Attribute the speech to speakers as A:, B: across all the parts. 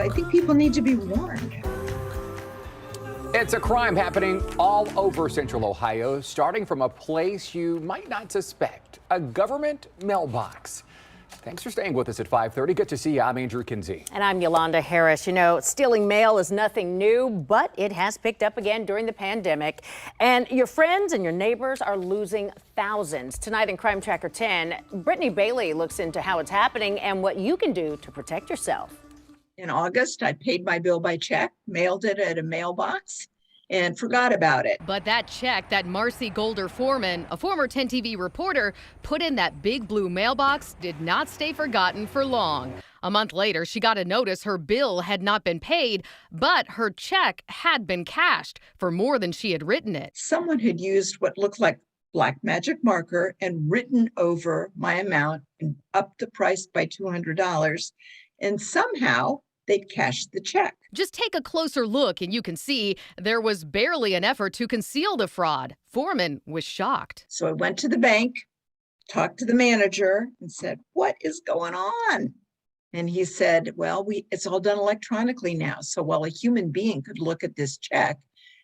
A: I think people need to be warned.
B: It's a crime happening all over Central Ohio, starting from a place you might not suspect, a government mailbox. Thanks for staying with us at 5:30. Good to see you. I'm Andrew Kinsey.
C: And I'm Yolanda Harris. You know, stealing mail is nothing new, but it has picked up again during the pandemic. And your friends and your neighbors are losing thousands. Tonight in Crime Tracker 10, Brittany Bailey looks into how it's happening and what you can do to protect yourself.
A: In August, I paid my bill by check, mailed it at a mailbox, and forgot about it.
D: But that check that Marcy Golder Foreman, a former 10 TV reporter, put in that big blue mailbox did not stay forgotten for long. A month later, she got a notice her bill had not been paid, but her check had been cashed for more than she had written it.
A: Someone had used what looked like black magic marker and written over my amount and upped the price by $200. And somehow they'd cashed the check.
D: Just take a closer look and you can see there was barely an effort to conceal the fraud. Foreman was shocked.
A: So I went to the bank, talked to the manager and said, "What is going on?" And he said, "Well, it's all done electronically now. So while a human being could look at this check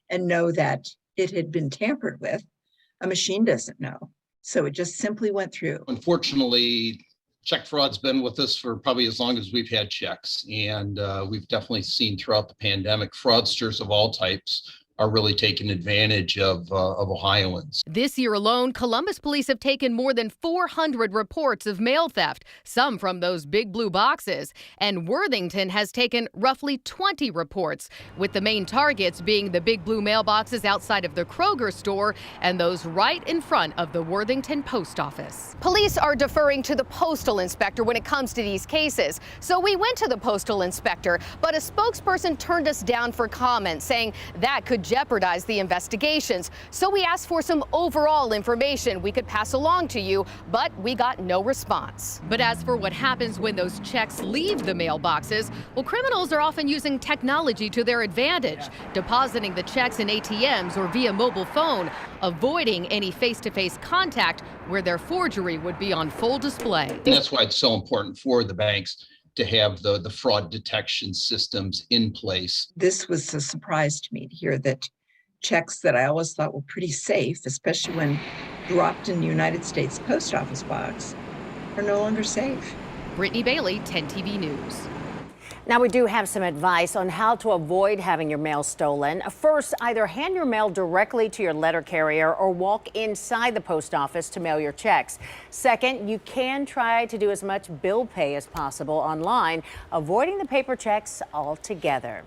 A: and know that it had been tampered with, a machine doesn't know. So it just simply went through."
E: Unfortunately, check fraud's been with us for probably as long as we've had checks. And we've definitely seen throughout the pandemic, fraudsters of all types are really taking advantage of Ohioans.
D: This year alone, Columbus police have taken more than 400 reports of mail theft, some from those big blue boxes. And Worthington has taken roughly 20 reports, with the main targets being the big blue mailboxes outside of the Kroger store and those right in front of the Worthington post office. Police are deferring to the Postal Inspector when it comes to these cases. So we went to the Postal Inspector, but a spokesperson turned us down for comment, saying that could jeopardize the investigations. So we asked for some overall information we could pass along to you, but we got no response. But as for what happens when those checks leave the mailboxes, well, criminals are often using technology to their advantage, depositing the checks in ATMs or via mobile phone, avoiding any face-to-face contact where their forgery would be on full display.
E: And that's why it's so important for the banks to have the fraud detection systems in place.
A: This was a surprise to me to hear that checks that I always thought were pretty safe, especially when dropped in the United States post office box, are no longer safe.
D: Brittany Bailey, 10 TV News.
C: Now, we do have some advice on how to avoid having your mail stolen. First, either hand your mail directly to your letter carrier or walk inside the post office to mail your checks. Second, you can try to do as much bill pay as possible online, avoiding the paper checks altogether.